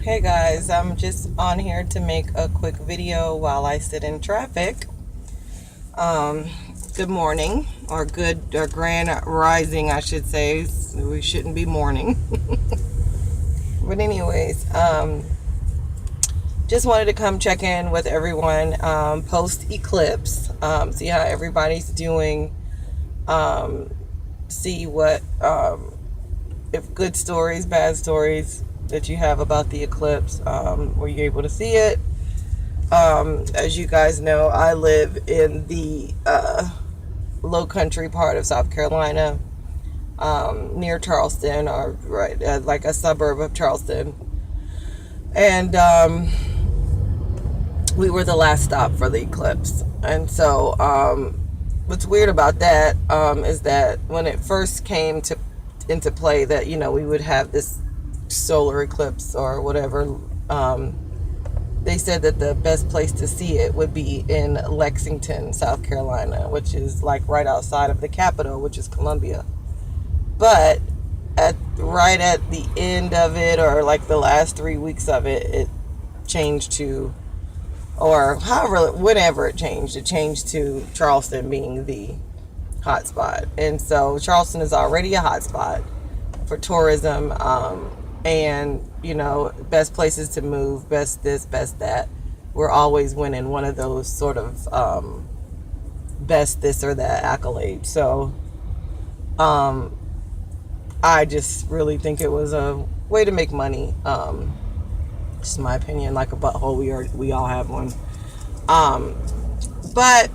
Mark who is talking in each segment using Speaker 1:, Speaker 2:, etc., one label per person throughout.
Speaker 1: Hey guys, I'm just on here to make a quick video while I sit in traffic. Um, Good morning, or good or grand rising, I should say. We shouldn't be morning. But anyways, just wanted to come check in with everyone post Eclipse, see how everybody's doing, see what if good stories, bad stories that you have about the eclipse. Were you able to see it? As you guys know, I live in the low country part of South Carolina, near Charleston, or right like a suburb of Charleston. And we were the last stop for the eclipse. And so what's weird about that is that when it first came into play that, we would have this solar eclipse or whatever, they said that the best place to see it would be in Lexington, South Carolina, which is like right outside of the capital, which is Columbia. But right at the end of it, or like the last 3 weeks of it, it changed to, or however, whenever it changed to Charleston being the hotspot. And so Charleston is already a hotspot for tourism, and best places to move, best this, best that. We're always winning one of those sort of best this or that accolades. So I just really think it was a way to make money. Just my opinion, like a butthole, we all have one. But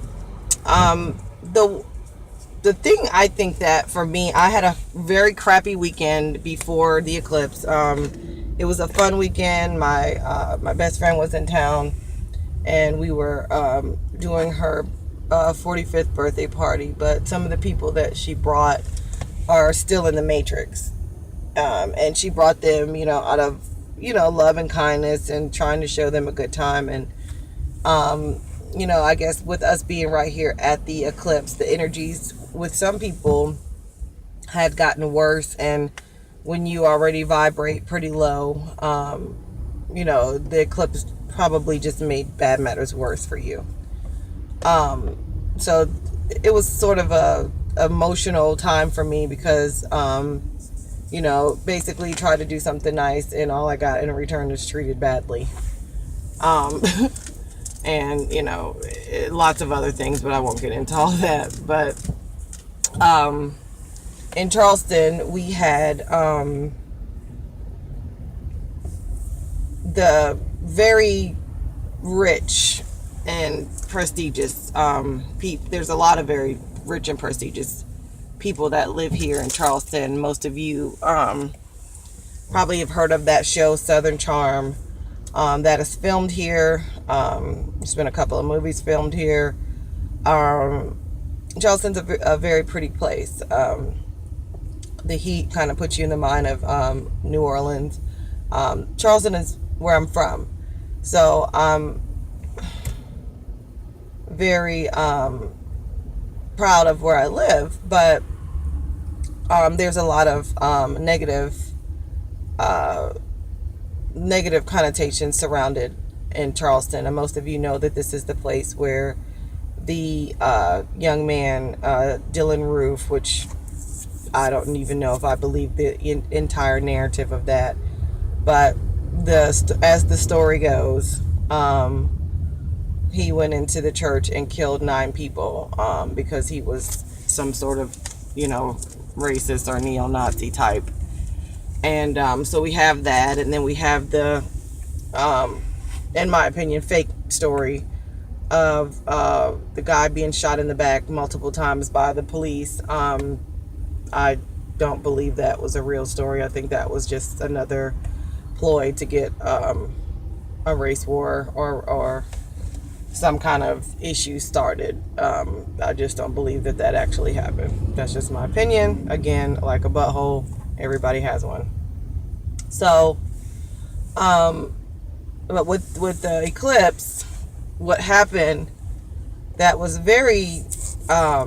Speaker 1: the thing, I think that for me, I had a very crappy weekend before the eclipse. It was a fun weekend. My best friend was in town, and we were doing her 45th birthday party. But some of the people that she brought are still in the Matrix, and she brought them, out of love and kindness and trying to show them a good time. And I guess with us being right here at the eclipse, the energies with some people had gotten worse, and when you already vibrate pretty low, the eclipse probably just made bad matters worse for you. So it was sort of a emotional time for me because, basically tried to do something nice, and all I got in return is treated badly. And, lots of other things, but I won't get into all that. But in Charleston, we had the very rich and prestigious there's a lot of very rich and prestigious people that live here in Charleston. Most of you probably have heard of that show Southern Charm, that is filmed here. There's been a couple of movies filmed here. Charleston's a very pretty place. The heat kind of puts you in the mind of New Orleans. Charleston is where I'm from, so I'm very proud of where I live. But there's a lot of negative connotations surrounded in Charleston, and most of you know that this is the place where the young man, Dylan Roof, which I don't even know if I believe the entire narrative of that, but as the story goes, he went into the church and killed 9 people because he was some sort of, racist or neo-Nazi type. And so we have that, and then we have the, in my opinion, fake story of the guy being shot in the back multiple times by the police. I don't believe that was a real story. I think that was just another ploy to get a race war or some kind of issue started. I just don't believe that actually happened. That's just my opinion. Again, like a butthole, everybody has one. So, but with the eclipse, what happened that was very, I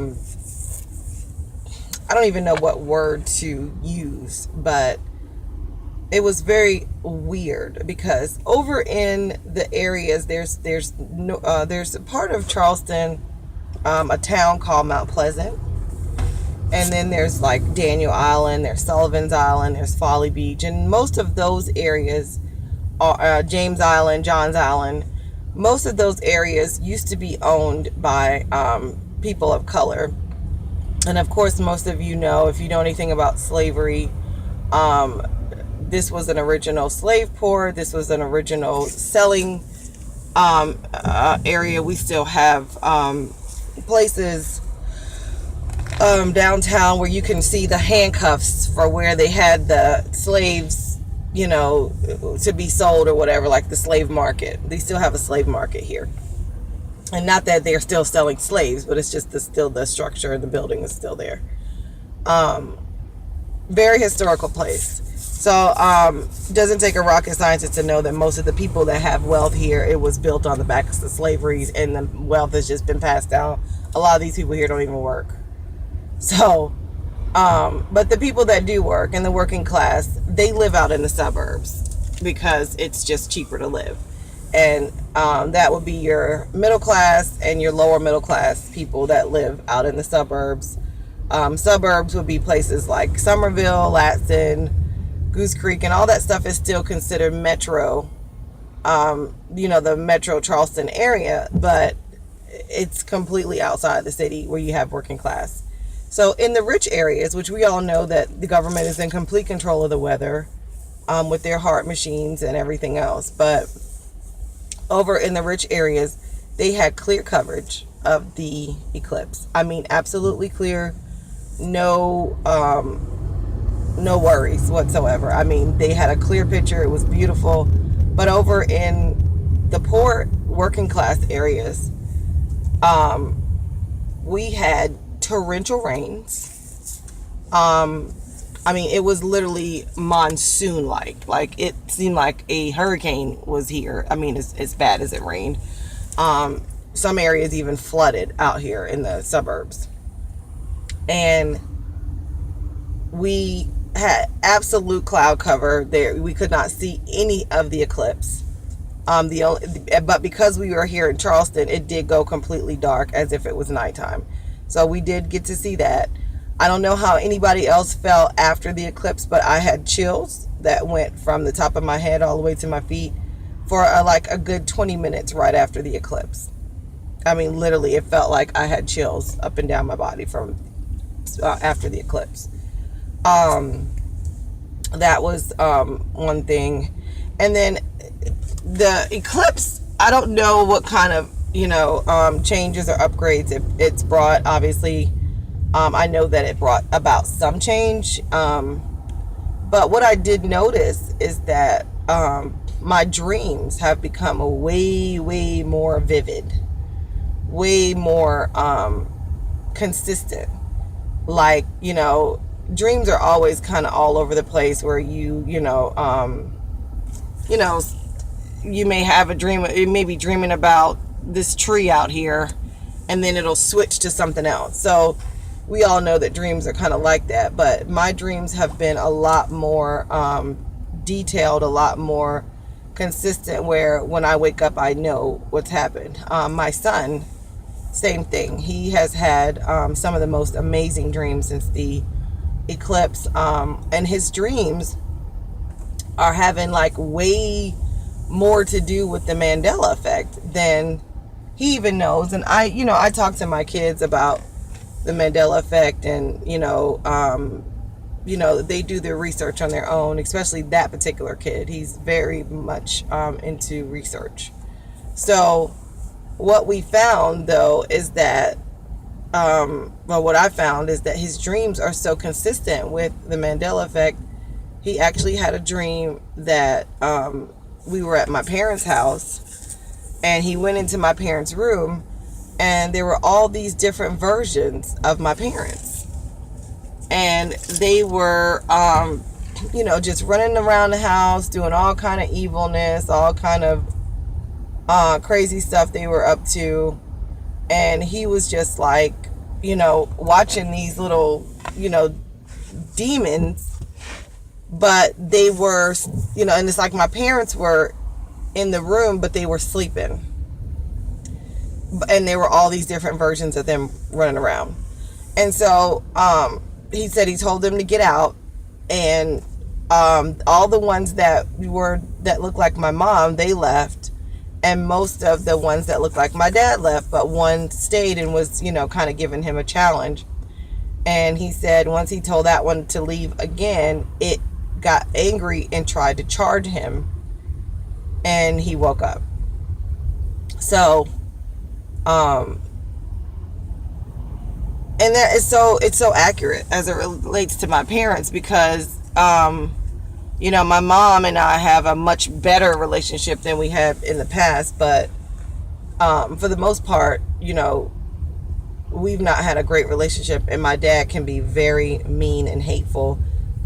Speaker 1: don't even know what word to use, but it was very weird because over in the areas there's no, there's a part of Charleston, a town called Mount Pleasant, and then there's like Daniel Island, there's Sullivan's Island, there's Folly Beach, and most of those areas are James Island, Johns Island. Most of those areas used to be owned by people of color. And of course, most of you know, if you know anything about slavery, this was an original slave port. This was an original selling area. We still have places downtown where you can see the handcuffs for where they had the slaves, you know, to be sold or whatever, like the slave market. They still have a slave market here. And not that they're still selling slaves, but it's just still the structure and the building is still there. Very historical place. So doesn't take a rocket scientist to know that most of the people that have wealth here, it was built on the backs of slavery, and the wealth has just been passed down. A lot of these people here don't even work. So, but the people that do work and the working class, they live out in the suburbs because it's just cheaper to live. And that would be your middle class and your lower middle class people that live out in the suburbs. Suburbs would be places like Somerville, Latson, Goose Creek, and all that stuff is still considered metro, you know, the metro Charleston area, but it's completely outside the city where you have working class. So in the rich areas, which we all know that the government is in complete control of the weather with their HAARP machines and everything else, but over in the rich areas, they had clear coverage of the eclipse. I mean, absolutely clear, no worries whatsoever. I mean, they had a clear picture. It was beautiful. But over in the poor working class areas, we had torrential rains. I mean, it was literally monsoon-like. Like, it seemed like a hurricane was here. I mean, as bad as it rained. Some areas even flooded out here in the suburbs. And we had absolute cloud cover there. We could not see any of the eclipse. But because we were here in Charleston, it did go completely dark as if it was nighttime. So we did get to see that. I don't know how anybody else felt after the eclipse, but I had chills that went from the top of my head all the way to my feet for like a good 20 minutes right after the eclipse. I mean, literally, it felt like I had chills up and down my body from after the eclipse. That was one thing. And then the eclipse, I don't know what kind of, you know, changes or upgrades it's brought. Obviously, I know that it brought about some change. But what I did notice is that my dreams have become way more vivid, way more consistent. Like, you know, dreams are always kind of all over the place where you may have a dream, it may be dreaming about this tree out here, and then it'll switch to something else. So we all know that dreams are kind of like that, but my dreams have been a lot more detailed, a lot more consistent, where when I wake up, I know what's happened. My son, same thing. He has had some of the most amazing dreams since the eclipse, and his dreams are having like way more to do with the Mandela effect than he even knows. And I talk to my kids about the Mandela effect, and they do their research on their own, especially that particular kid. He's very much into research. So what we found, though, is that what I found is that his dreams are so consistent with the Mandela effect. He actually had a dream that we were at my parents' house, and he went into my parents' room, and there were all these different versions of my parents, and they were just running around the house doing all kind of evilness, all kind of crazy stuff they were up to. And he was just like, watching these little demons but they were, and it's like my parents were in the room, but they were sleeping. And there were all these different versions of them running around. And so he said he told them to get out, and all the ones that looked like my mom, they left, and most of the ones that looked like my dad left, but one stayed and was, kind of giving him a challenge. And he said once he told that one to leave again, it got angry and tried to charge him, and he woke up. So and that is it's so accurate as it relates to my parents, because my mom and I have a much better relationship than we have in the past, but for the most part, we've not had a great relationship, and my dad can be very mean and hateful,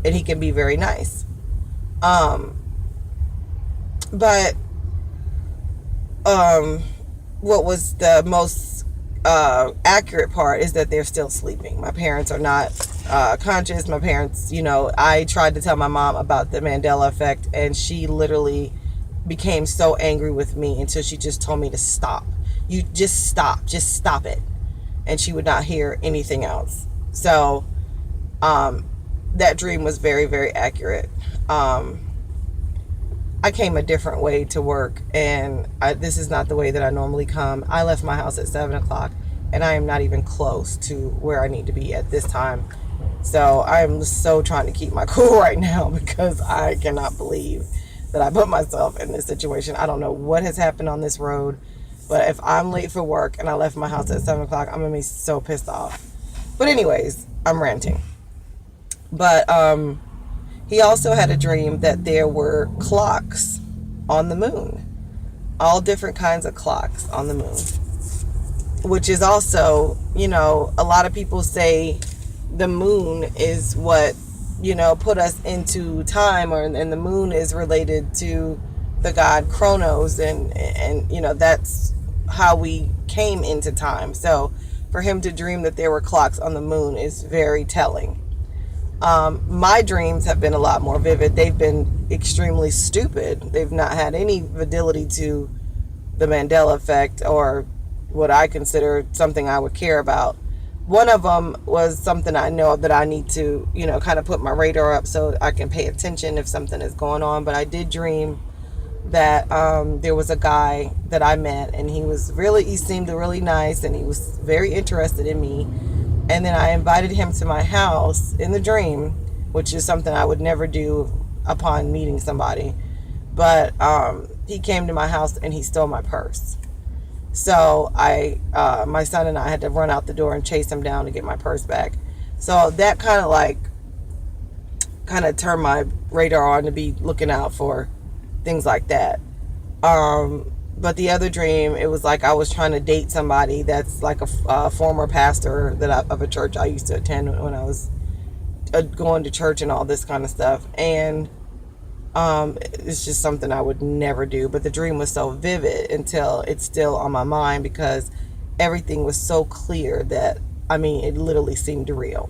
Speaker 1: and he can be very nice. But what was the most accurate part is that they're still sleeping. My parents are not conscious. My parents, I tried to tell my mom about the Mandela effect, and she literally became so angry with me until she just told me to stop. You just stop it. And she would not hear anything else. So that dream was very, very accurate. I came a different way to work, and this is not the way that I normally come. I left my house at 7 o'clock, and I am not even close to where I need to be at this time. So I'm so trying to keep my cool right now, because I cannot believe that I put myself in this situation. I don't know what has happened on this road, but if I'm late for work and I left my house at 7 o'clock, I'm going to be so pissed off. But anyways, I'm ranting. But he also had a dream that there were clocks on the moon. All different kinds of clocks on the moon. Which is also, a lot of people say the moon is what, put us into time, and the moon is related to the god Kronos, and that's how we came into time. So for him to dream that there were clocks on the moon is very telling. My dreams have been a lot more vivid. They've been extremely stupid. They've not had any fidelity to the Mandela effect, or what I consider something I would care about. One of them was something I know that I need to, kind of put my radar up so I can pay attention if something is going on. But I did dream that there was a guy that I met, and he seemed really nice, and he was very interested in me. And then I invited him to my house in the dream, which is something I would never do upon meeting somebody. But he came to my house and he stole my purse. So my son and I had to run out the door and chase him down to get my purse back. So that kind of turned my radar on to be looking out for things like that. But the other dream, it was like I was trying to date somebody that's like a former pastor of a church I used to attend when I was going to church and all this kind of stuff. And it's just something I would never do. But the dream was so vivid until it's still on my mind, because everything was so clear that, it literally seemed real.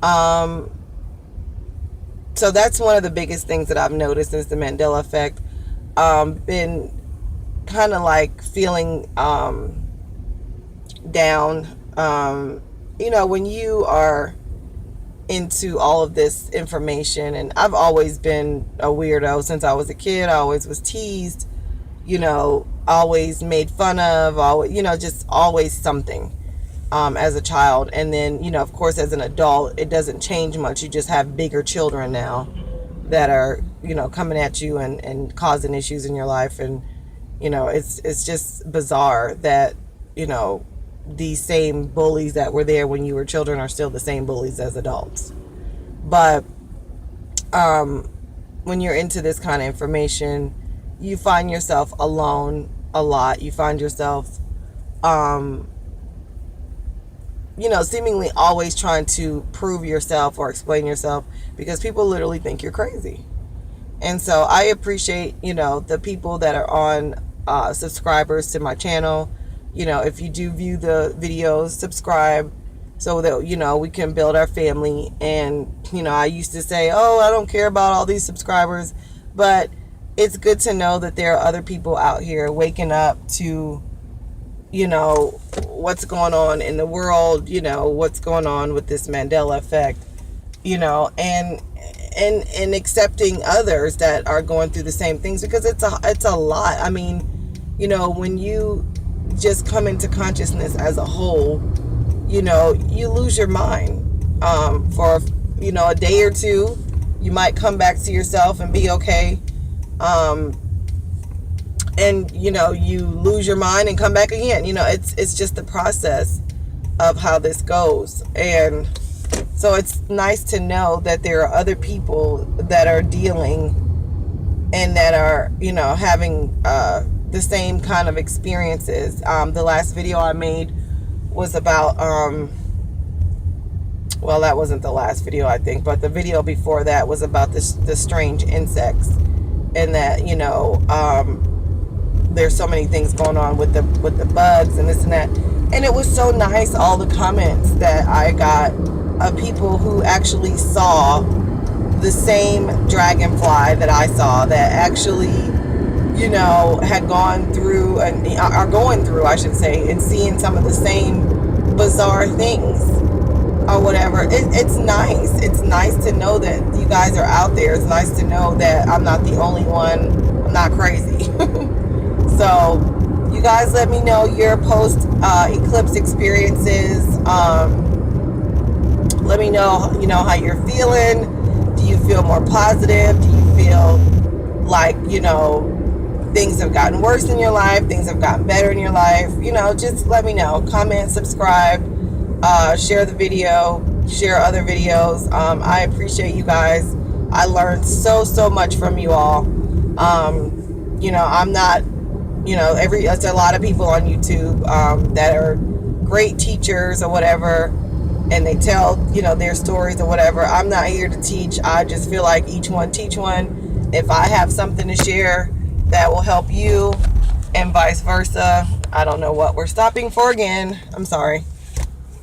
Speaker 1: So that's one of the biggest things that I've noticed since the Mandela effect. Been kind of like feeling down. When you are into all of this information, and I've always been a weirdo since I was a kid. I always was teased, always made fun of, always, just always something as a child. And then, of course, as an adult, it doesn't change much. You just have bigger children now that are, coming at you and causing issues in your life. And, it's just bizarre that, these same bullies that were there when you were children are still the same bullies as adults. But when you're into this kind of information, you find yourself alone a lot. You find yourself, seemingly always trying to prove yourself or explain yourself, because people literally think you're crazy. And so I appreciate, the people that are on subscribers to my channel. If you do view the videos, subscribe. so that, you know, we can build our family. And, you know, I used to say, oh, I don't care about all these subscribers, but it's good to know that there are other people out here waking up to, you know, what's going on in the world, you know, what's going on with this Mandela effect, you know, and accepting others that are going through the same things, because it's a lot. I mean, you know, when you just come into consciousness as a whole, you know, you lose your mind for, you know, a day or two. You might come back to yourself and be okay. And, you know, you lose your mind and come back again. You know, it's just the process of how this goes. And so it's nice to know that there are other people that are dealing and that are, you know, having the same kind of experiences. The last video I made was about, well, that wasn't the last video, I think, but the video before that was about the strange insects, and that, you know, there's so many things going on with the bugs and this and that. And it was so nice, all the comments that I got of people who actually saw the same dragonfly that I saw, that actually, you know, had gone through and are going through, I should say, and seeing some of the same bizarre things or whatever. It's nice. It's nice to know that you guys are out there. It's nice to know that I'm not the only one. I'm not crazy. So you guys let me know your post eclipse experiences. Let me know, you know, how you're feeling. Do you feel more positive? Do you feel like, you know, things have gotten worse in your life? Things have gotten better in your life? You know, just let me know. Comment, subscribe, share the video, share other videos. I appreciate you guys. I learned so much from you all. You know, I'm not, you know, there's a lot of people on YouTube that are great teachers or whatever, and they tell, you know, their stories or whatever. I'm not here to teach. I just feel like each one teach one. If I have something to share that will help you, and vice versa. I don't know what we're stopping for again. I'm sorry.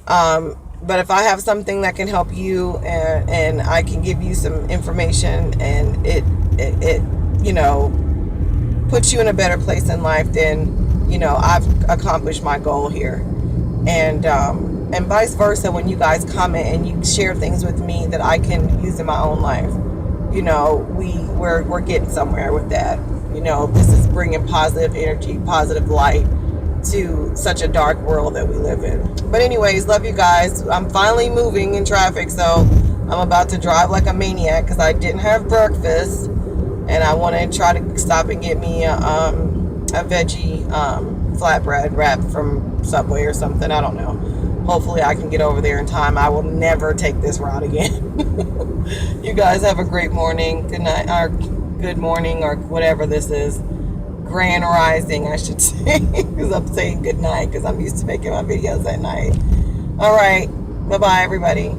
Speaker 1: But if I have something that can help you, and I can give you some information, and it you know, puts you in a better place in life, then, you know, I've accomplished my goal here. And vice versa, when you guys comment and you share things with me that I can use in my own life, you know, we're getting somewhere with that. You know, this is bringing positive energy, positive light to such a dark world that we live in. But anyways, love you guys. I'm finally moving in traffic, so I'm about to drive like a maniac because I didn't have breakfast, and I want to try to stop and get me a veggie flatbread wrap from Subway or something. I don't know. Hopefully I can get over there in time. I will never take this route again. You guys have a great morning. Good night, or good morning, or whatever this is. Grand rising, I should say, because I'm saying good night because I'm used to making my videos at night. All right. Bye-bye, everybody.